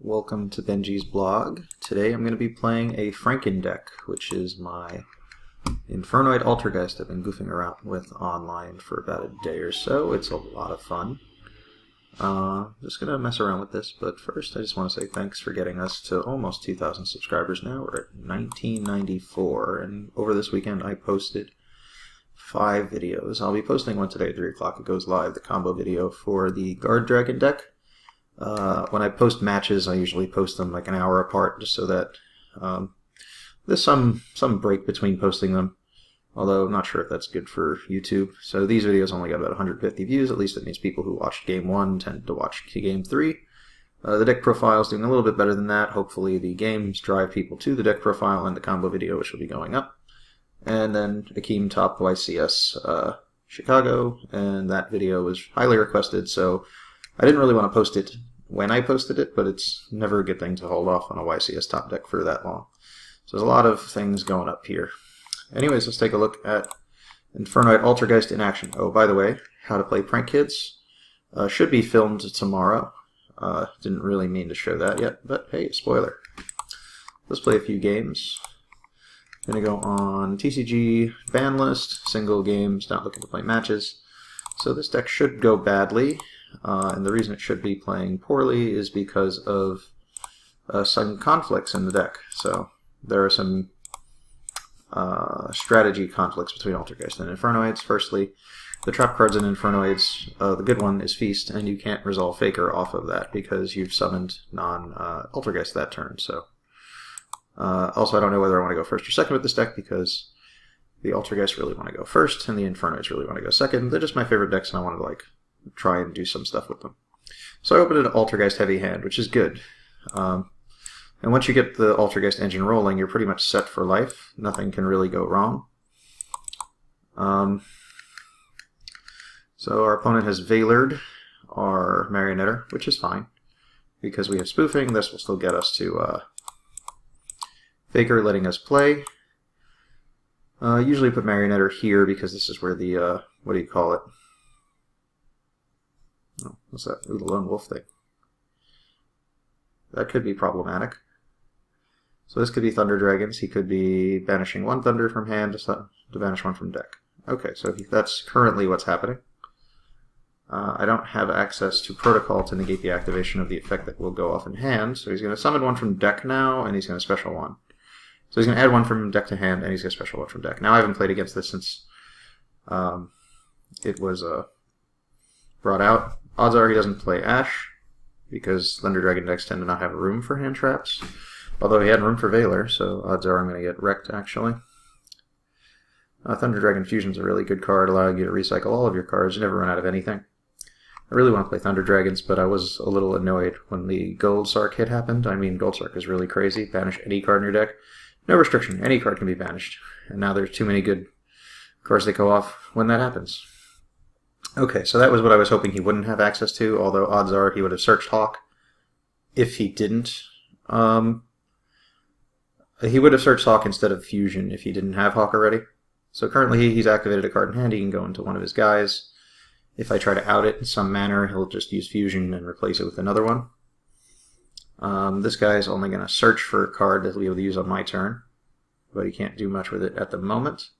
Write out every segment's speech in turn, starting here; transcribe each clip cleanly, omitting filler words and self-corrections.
Welcome to BenGGie's blog. Today I'm going to be playing a Frankendeck, which is my Infernoid Altergeist I've been goofing around with online for about a day or so. It's a lot of fun. Just going to mess around with this, but first I just want to say thanks for getting us to almost 2,000 subscribers now. We're at 1994, and over this weekend I posted 5 videos. I'll be posting one today at 3 o'clock. It goes live, the combo video for the Guard Dragon deck. When I post matches, I usually post them like an hour apart, just so that there's some break between posting them, although I'm not sure if that's good for YouTube. So these videos only got about 150 views. At least it means people who watched Game 1 tend to watch Game 3. The deck profile is doing a little bit better than that. Hopefully the games drive people to the deck profile and the combo video, which will be going up. And then Akeem top YCS Chicago, and that video was highly requested, so I didn't really want to post it when I posted it, but it's never a good thing to hold off on a YCS top deck for that long. So there's a lot of things going up here. Anyways, let's take a look at Infernoid Altergeist in action. Oh, by the way, how to play Prank Kids should be filmed tomorrow. Didn't really mean to show that yet, but hey, spoiler. Let's play a few games. I'm going to go on TCG ban list, single games, not looking to play matches. So this deck should go badly. And the reason it should be playing poorly is because of some conflicts in the deck. So there are some strategy conflicts between Altergeist and Infernoids. Firstly, the trap cards in Infernoids, the good one is Feast, and you can't resolve Faker off of that because you've summoned non-Altergeist that turn. So also, I don't know whether I want to go first or second with this deck because the Altergeist really want to go first and the Infernoids really want to go second. They're just my favorite decks, and I want to try and do some stuff with them. So I opened an Altergeist heavy hand, which is good. And once you get the Altergeist engine rolling, you're pretty much set for life. Nothing can really go wrong. So our opponent has Veilered, our Marionetter, which is fine. Because we have spoofing, this will still get us to Faker letting us play. Usually put Marionetter here because this is where the, what do you call it? Oh, what's that? Ooh, the lone wolf thing. That could be problematic. So this could be Thunder Dragons. He could be banishing one Thunder from hand to banish one from deck. Okay, so that's currently what's happening. I don't have access to Protocol to negate the activation of the effect that will go off in hand, so he's going to summon one from deck now, and he's going to special one. So he's going to add one from deck to hand, and he's going to special one from deck. Now I haven't played against this since it was brought out. Odds are he doesn't play Ash, because Thunder Dragon decks tend to not have room for hand traps. Although he had room for Veiler, so odds are I'm going to get wrecked, actually. Thunder Dragon Fusion's a really good card, allowing you to recycle all of your cards. You never run out of anything. I really want to play Thunder Dragons, but I was a little annoyed when the Gold Sark hit happened. I mean, Gold Sark is really crazy. Banish any card in your deck. No restriction. Any card can be banished. And now there's too many good cards that go off when that happens. Okay, so that was what I was hoping he wouldn't have access to, although odds are he would have searched Hawk. If he didn't, he would have searched Hawk instead of Fusion if he didn't have Hawk already. So currently he's activated a card in hand. He can go into one of his guys. If I try to out it in some manner, he'll just use Fusion and replace it with another one. This guy is only going to search for a card that he'll be able to use on my turn, but he can't do much with it at the moment.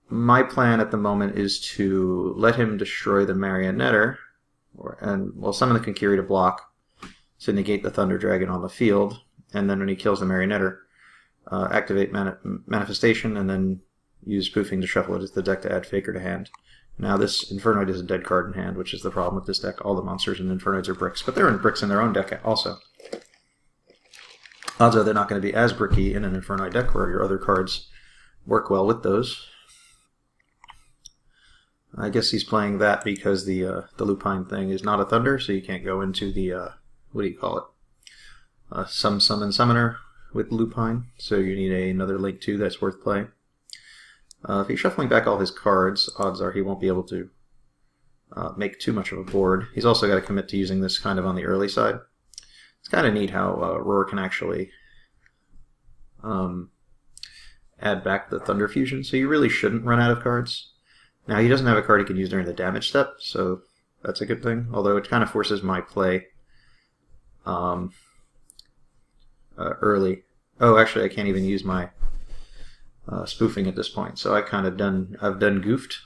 My plan at the moment is to let him destroy the Marionetter, and summon the Konkiri to block to negate the Thunder Dragon on the field, and then when he kills the Marionetter, activate Manifestation, and then use spoofing to shuffle it as the deck to add Faker to hand. Now this Infernoid is a dead card in hand, which is the problem with this deck. All the monsters in Infernoids are bricks, but they're in bricks in their own deck also. Odds are they're not going to be as bricky in an Infernoid deck where your other cards work well with those. I guess he's playing that because the Lupine thing is not a Thunder, so you can't go into the, what do you call it? Summon Summoner with Lupine, so you need another Link 2 that's worth playing. If he's shuffling back all his cards, odds are he won't be able to make too much of a board. He's also got to commit to using this kind of on the early side. It's kind of neat how Roar can actually add back the Thunder Fusion, so you really shouldn't run out of cards. Now, he doesn't have a card he can use during the damage step, so That's a good thing, although it kind of forces my play early. Oh, actually, I can't even use my spoofing at this point, so I've done goofed.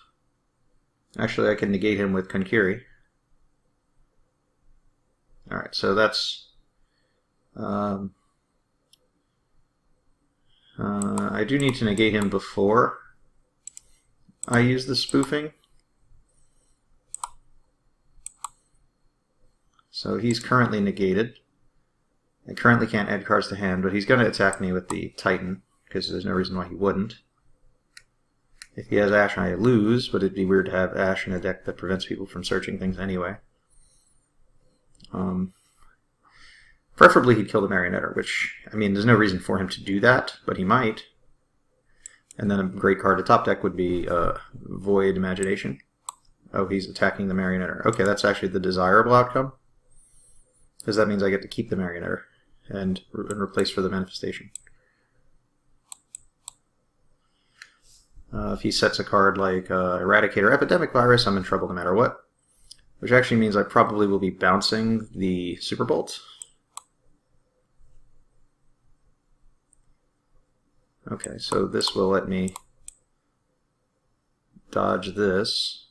Actually, I can negate him with Konkiri. Alright, so that's... I do need to negate him before I use the spoofing. So he's currently negated. I currently can't add cards to hand, but he's going to attack me with the Titan, because there's no reason why he wouldn't. If he has Ash, I lose, but it'd be weird to have Ash in a deck that prevents people from searching things anyway. Preferably he'd kill the Marionetter, which, I mean, there's no reason for him to do that, but he might. And then a great card to top deck would be Void Imagination. Oh, he's attacking the Marionetter. Okay, that's actually the desirable outcome, because that means I get to keep the Marionetter and replace for the manifestation. If he sets a card like Eradicator Epidemic Virus, I'm in trouble no matter what. Which actually means I probably will be bouncing the Super Bolt. Okay, so this will let me dodge this.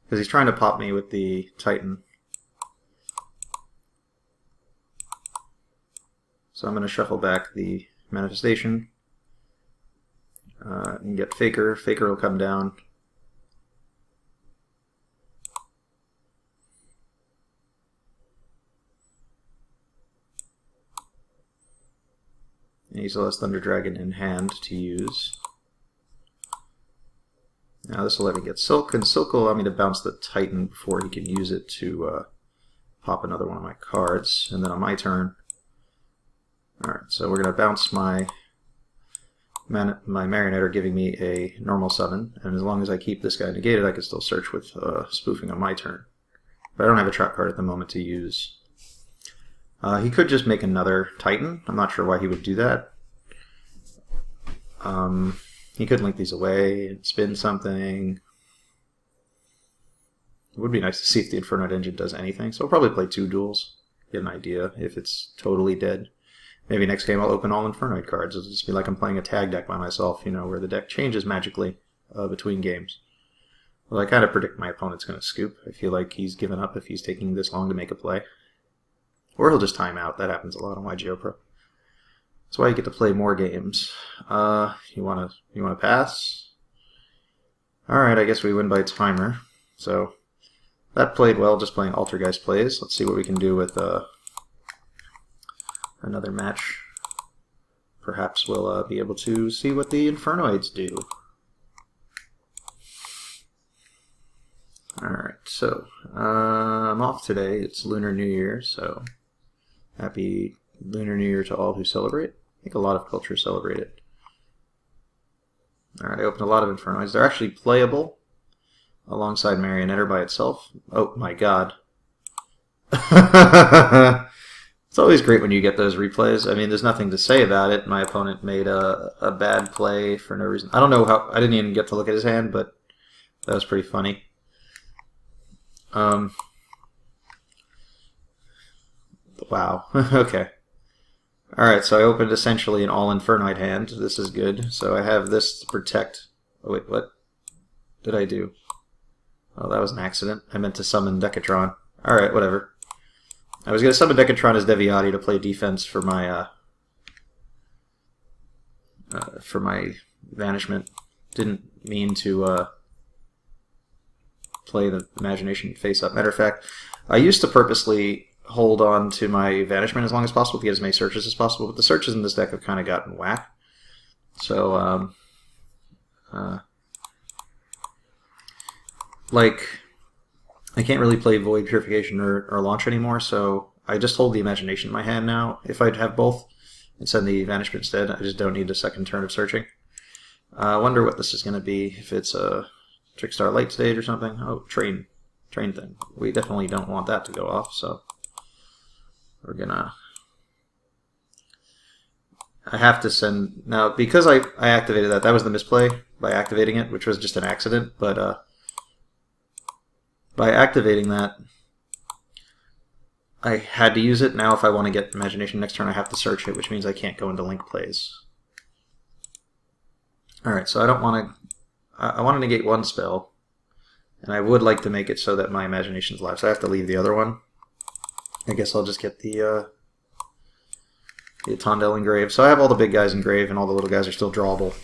Because he's trying to pop me with the Titan. So I'm going to shuffle back the manifestation and get Faker. Faker will come down. And he still has Thunder Dragon in hand to use. Now this will let me get Silk, and Silk will allow me to bounce the Titan before he can use it to pop another one of my cards. And then on my turn, alright, so we're going to bounce my Marionetter, giving me a normal summon, and as long as I keep this guy negated, I can still search with spoofing on my turn. But I don't have a trap card at the moment to use. He could just make another Titan. I'm not sure why he would do that. He could link these away and spin something. It would be nice to see if the Infernoid engine does anything, so I'll probably play 2 duels, get an idea if it's totally dead. Maybe next game I'll open all Infernoid cards. It'll just be like I'm playing a tag deck by myself, you know, where the deck changes magically between games. Well, I kind of predict my opponent's going to scoop. I feel like he's given up if he's taking this long to make a play. Or he'll just time out. That happens a lot on Yugioh Pro. That's why you get to play more games. You wanna pass? Alright, I guess we win by timer. So that played well, just playing Altergeist plays. Let's see what we can do with another match. Perhaps we'll be able to see what the Infernoids do. Alright, so I'm off today. It's Lunar New Year, so happy Lunar New Year to all who celebrate. I think a lot of cultures celebrate it. Alright, I opened a lot of Infernoids. They're actually playable alongside Marionetter by itself. Oh my god. It's always great when you get those replays. I mean, there's nothing to say about it. My opponent made a bad play for no reason. I don't know how... I didn't even get to look at his hand, but that was pretty funny. Wow. Okay. Alright, so I opened essentially an all Infernoid hand. This is good. So I have this to protect... Oh wait, what did I do? Oh, that was an accident. I meant to summon Decatron. Alright, whatever. I was going to summon Decatron as Deviati to play defense for my Vanishment. Didn't mean to play the Imagination face up. Matter of fact, I used to purposely hold on to my Vanishment as long as possible to get as many searches as possible, but the searches in this deck have kind of gotten whack. So, like, I can't really play Void Purification or Launch anymore, so I just hold the Imagination in my hand now. If I'd have both and send the Vanishment instead, I just don't need a second turn of searching. I wonder what this is going to be, if it's a Trickstar late stage or something. Oh, train thing. We definitely don't want that to go off, so we're gonna I have to send... Now, because I activated that, that was the misplay by activating it, which was just an accident, but by activating that, I had to use it. Now if I want to get Imagination next turn, I have to search it, which means I can't go into link plays. Alright, so I don't want to... I want to negate one spell, and I would like to make it so that my Imagination's live, so I have to leave the other one. I guess I'll just get the Tondel engraved. So I have all the big guys engraved, and all the little guys are still drawable.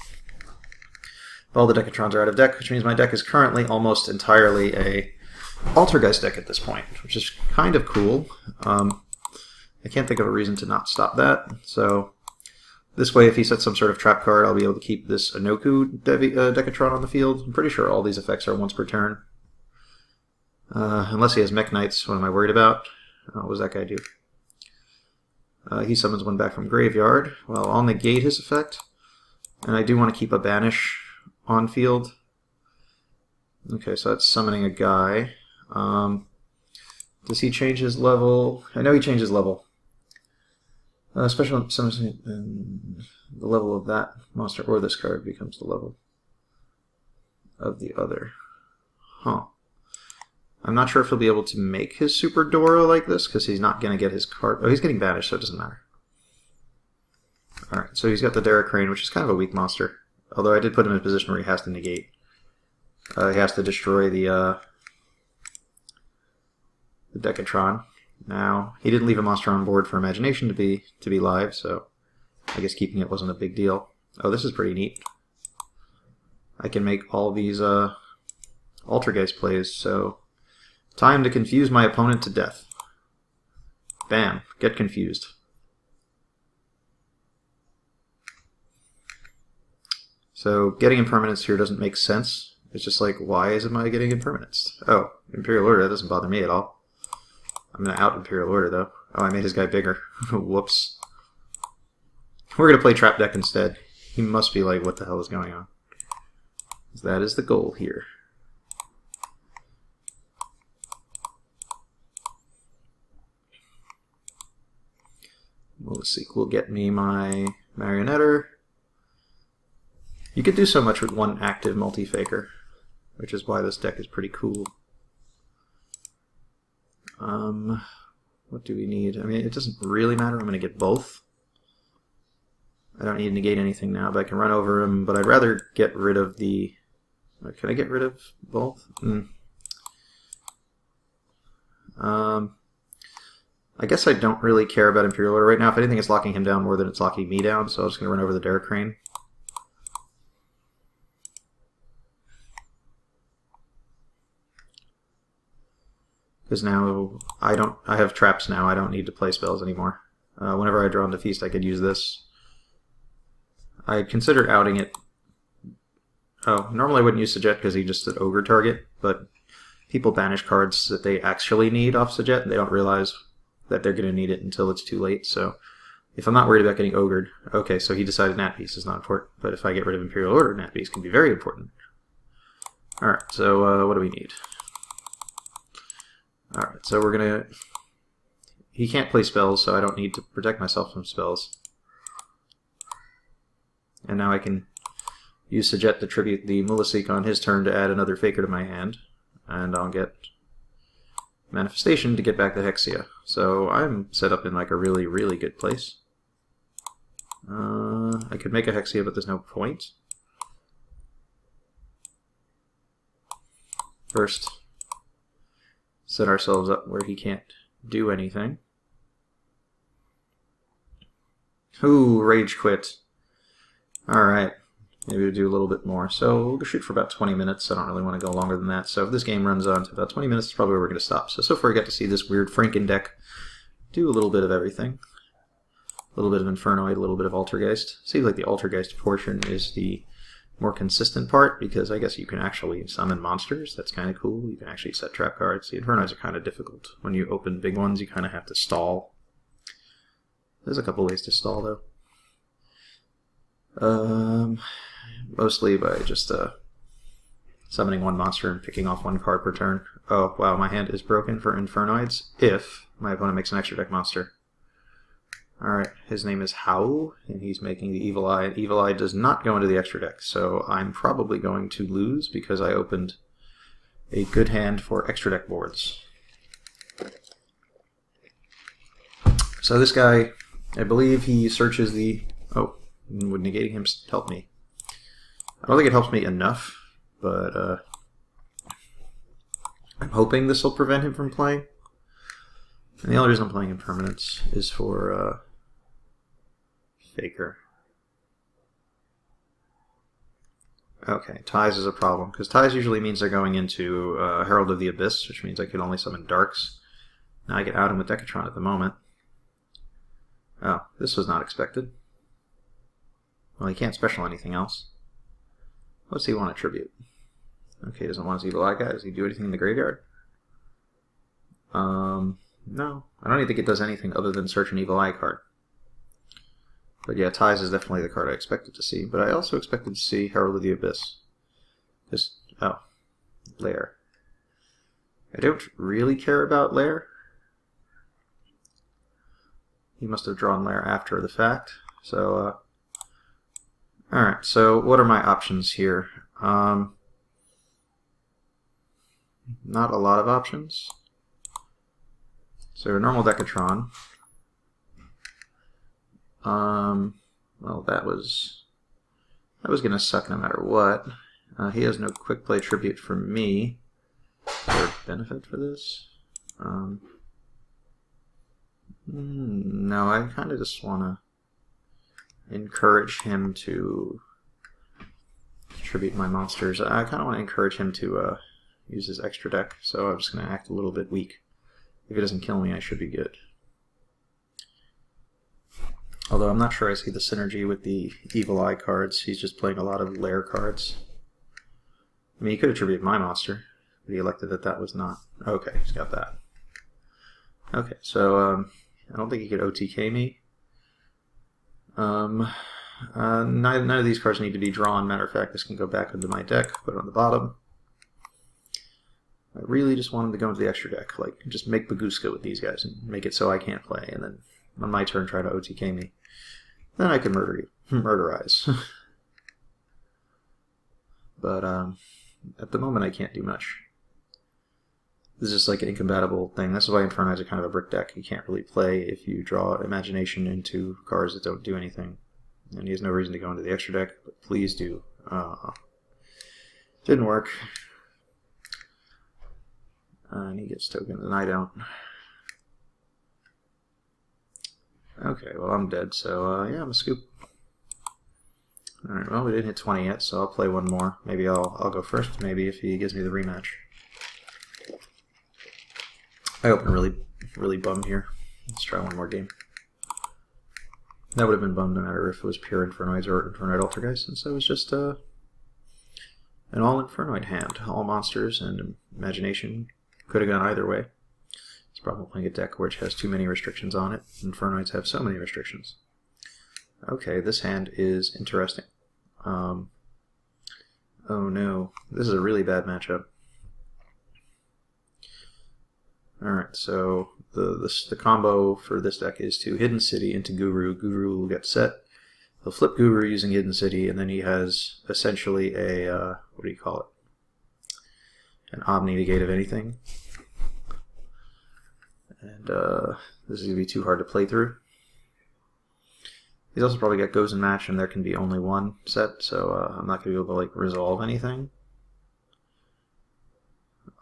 All the Decatrons are out of deck, which means my deck is currently almost entirely a Altergeist deck at this point, which is kind of cool. I can't think of a reason to not stop that. So this way, if he sets some sort of trap card, I'll be able to keep this Anoku Decatron on the field. I'm pretty sure all these effects are once per turn. Unless he has Mech Knights, what am I worried about? What does that guy do? He summons one back from graveyard. Well, I'll negate his effect. And I do want to keep a Banish on field. Okay, so that's summoning a guy. Does he change his level? I know he changes level. Special summons the level of that monster or this card becomes the level of the other. Huh. I'm not sure if he'll be able to make his Super Dora like this, because he's not going to get his card. Oh, he's getting banished, so it doesn't matter. Alright, so he's got the Derek Crane, which is kind of a weak monster. Although I did put him in a position where he has to negate. He has to destroy the Decatron. Now, he didn't leave a monster on board for Imagination to be live, so I guess keeping it wasn't a big deal. Oh, this is pretty neat. I can make all these Altergeist plays, so time to confuse my opponent to death. Bam, get confused. So getting impermanence here doesn't make sense. It's just like, why am I getting impermanence? Oh, Imperial Order, that doesn't bother me at all. I'm going to out Imperial Order, though. Oh, I made his guy bigger. Whoops. We're going to play Trap Deck instead. He must be like, what the hell is going on? That is the goal here. Well, let's see. Will get me my Marionetter. You could do so much with one active multi-faker, which is why this deck is pretty cool. What do we need? I mean, it doesn't really matter. I'm going to get both. I don't need to negate anything now, but I can run over him. But I'd rather get rid of the... Can I get rid of both? I guess I don't really care about Imperial Order right now. If anything, it's locking him down more than it's locking me down, so I'm just going to run over the Derek Crane. Because now I have traps now. I don't need to play spells anymore. Whenever I draw into Feast, I could use this. I considered outing it. Oh, normally I wouldn't use Sajet because he's just an ogre target, but people banish cards that they actually need off Sajet, and they don't realize that they're going to need it until it's too late. So if I'm not worried about getting ogred, okay, so he decided Nat Beast is not important. But if I get rid of Imperial Order, Nat Beast can be very important. Alright, so what do we need? Alright, so we're going to... He can't play spells, so I don't need to protect myself from spells. And now I can use Sajet to tribute the Mulasik on his turn to add another Faker to my hand. And I'll get Manifestation to get back the Hexia. So I'm set up in like a really, really good place. I could make a Hexia, but there's no point. First, set ourselves up where he can't do anything. Ooh, Rage Quit. Alright, maybe we'll do a little bit more. So we'll shoot for about 20 minutes. I don't really want to go longer than that. So if this game runs on to about 20 minutes, it's probably where we're going to stop. So far we got to see this weird Frankendeck do a little bit of everything. A little bit of Infernoid, a little bit of Altergeist. Seems like the Altergeist portion is the more consistent part, because I guess you can actually summon monsters. That's kind of cool. You can actually set trap cards. The Infernoids are kind of difficult. When you open big ones, you kind of have to stall. There's a couple ways to stall, though. Mostly by just summoning one monster and picking off one card per turn. Oh, wow, my hand is broken for Infernoids if my opponent makes an extra deck monster. Alright, his name is Howl, and he's making the Evil Eye, and Evil Eye does not go into the extra deck, so I'm probably going to lose because I opened a good hand for extra deck boards. So this guy, I believe he searches the... Oh, would negating him help me? I don't think it helps me enough, but I'm hoping this will prevent him from playing. And the only reason I'm playing Impermanence is for Faker. Okay, ties is a problem, because ties usually means they're going into Herald of the Abyss, which means I can only summon Darks. Now I can out him with Decatron at the moment. Oh, this was not expected. Well, he can't special anything else. What's he want to tribute? Okay, he doesn't want his Evil Eye guy. Does he do anything in the graveyard? No. I don't even think it does anything other than search an Evil Eye card. But yeah, Ties is definitely the card I expected to see. But I also expected to see Herald of the Abyss. Oh, Lair. I don't really care about Lair. He must have drawn Lair after the fact. So, alright, so what are my options here? Not a lot of options. So, a normal Decatron. Well, that was going to suck no matter what. He has no quick play tribute for me. Is there a benefit for this? No, I kind of just want to encourage him to tribute my monsters. I kind of want to encourage him to use his extra deck, so I'm just going to act a little bit weak. If he doesn't kill me, I should be good. Although I'm not sure I see the synergy with the Evil Eye cards. He's just playing a lot of Lair cards. I mean, he could attribute my monster, but he elected that that was not. Okay, he's got that. Okay, so I don't think he could OTK me. None of these cards need to be drawn. Matter of fact, this can go back into my deck, put it on the bottom. I really just want him to go into the extra deck. Like, just make Baguska with these guys and make it so I can't play, and then on my turn try to OTK me. Then I can murder you. Murderize. But at the moment I can't do much. This is just like an incompatible thing. This is why Infernoids are kind of a brick deck. You can't really play if you draw Imagination into cards that don't do anything. And he has no reason to go into the extra deck, but please do. Didn't work. And he gets tokens and I don't. Okay, well I'm dead, so yeah, I'm a scoop. Alright, well we didn't hit 20 yet, so I'll play one more. Maybe I'll go first, maybe if he gives me the rematch. I open really bummed here. Let's try one more game. That would have been bummed no matter if it was pure Infernoids or Infernoid Altergeist, since it was just an all Infernoid hand. All monsters and Imagination could have gone either way. It's probably playing a deck which has too many restrictions on it. Infernoids have so many restrictions. Okay, this hand is interesting. Oh no, this is a really bad matchup. Alright, so the combo for this deck is to Hidden City into Guru. Guru will get set. He'll flip Guru using Hidden City, and then he has essentially a, what do you call it? An Omni negate of anything. And this is going to be too hard to play through. He's also probably got Goes and Match, and there can be only one set, so I'm not going to be able to like resolve anything.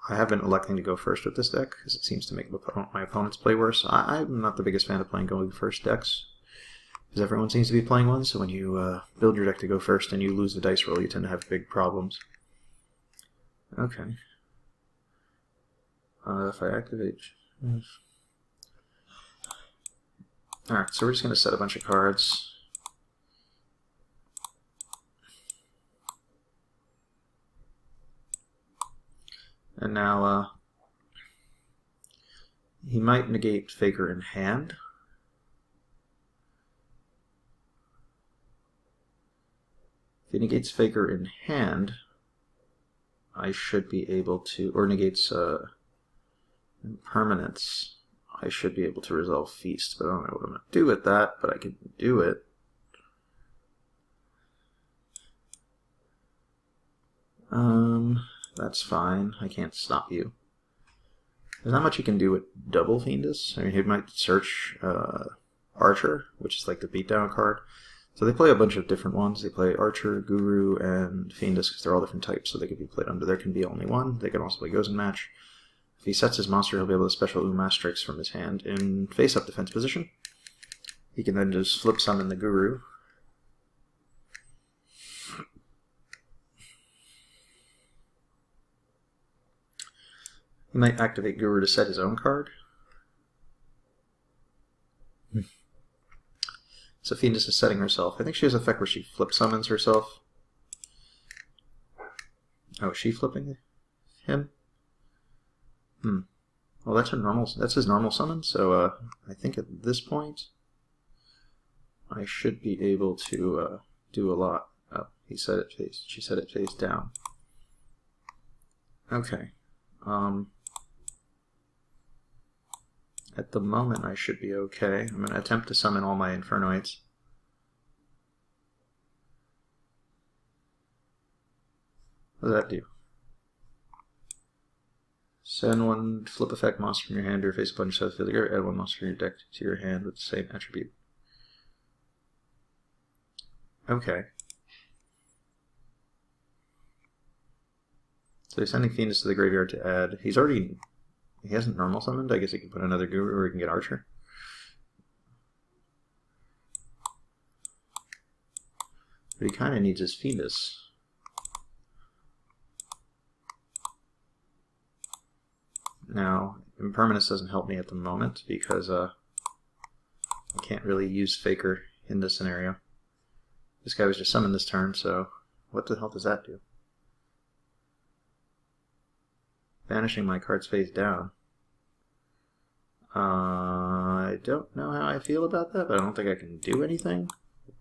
I have been electing to go first with this deck, because it seems to make my opponents play worse. I'm not the biggest fan of playing going first decks, because everyone seems to be playing one, so when you build your deck to go first and you lose the dice roll, you tend to have big problems. Okay. If I activate... Alright, so we're just going to set a bunch of cards. And now, he might negate Faker in hand. If he negates Faker in hand, I should be able to, or negates Impermanence, I should be able to resolve Feast, but I don't know what I'm going to do with that, but I can do it. That's fine. I can't stop you. There's not much you can do with double Fiendus. I mean, he might search Archer, which is like the beatdown card. So they play a bunch of different ones. They play Archer, Guru, and Fiendus because they're all different types, so they can be played under. There can be only one. They can also play Gozen Match. If he sets his monster, he'll be able to special Umastrix from his hand in face-up defense position. He can then just flip summon the Guru. He might activate Guru to set his own card. So Fiendus is setting herself. I think she has an effect where she flip summons herself. Oh, is she flipping him? Well, that's his normal summon, so I think at this point I should be able to do a lot. Oh, she set it face down. Okay. At the moment I should be okay. I'm going to attempt to summon all my Infernoids. What does that do? Send one flip effect monster from your hand to your face upon your side figure. Add one monster from your deck to your hand with the same attribute. Okay. So he's sending Fiendus to the graveyard to add. He hasn't normal summoned. I guess he can put another Guru or he can get Archer. But he kind of needs his Fiendus. Now, Impermanence doesn't help me at the moment because I can't really use Faker in this scenario. This guy was just summoned this turn, so what the hell does that do? Banishing my card's face down. I don't know how I feel about that, but I don't think I can do anything.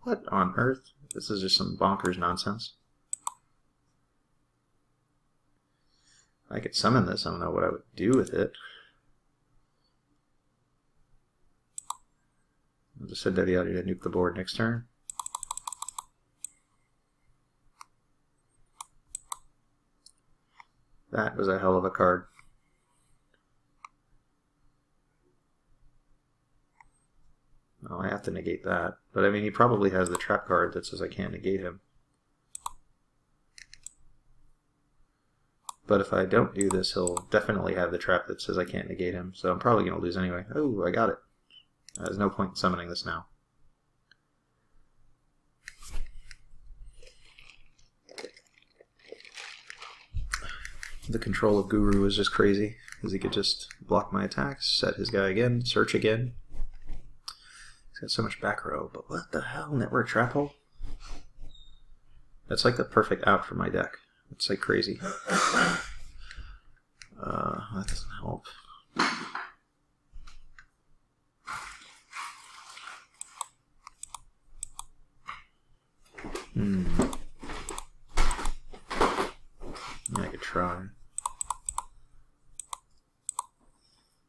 What on earth? This is just some bonkers nonsense. I could summon this, I don't know what I would do with it. I'll just send Daddy out here to nuke the board next turn. That was a hell of a card. Oh, I have to negate that. But I mean, he probably has the trap card that says I can't negate him. But if I don't do this, he'll definitely have the trap that says I can't negate him. So I'm probably going to lose anyway. Oh, I got it. There's no point in summoning this now. The control of Guru is just crazy, because he could just block my attacks, set his guy again, search again. He's got so much back row, but what the hell? Network Trap Hole? That's like the perfect out for my deck. It's like crazy. That doesn't help. I could try.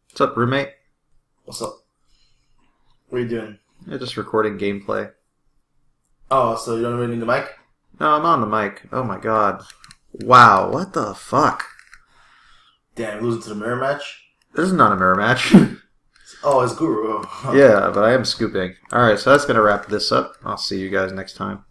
What's up, roommate? What's up? What are you doing? Yeah, just recording gameplay. Oh, so you don't really need the mic? No, I'm on the mic. Oh my god. Wow, what the fuck? Damn, losing to the mirror match? This is not a mirror match. Oh, it's Guru. Yeah, but I am scooping. Alright, so that's going to wrap this up. I'll see you guys next time.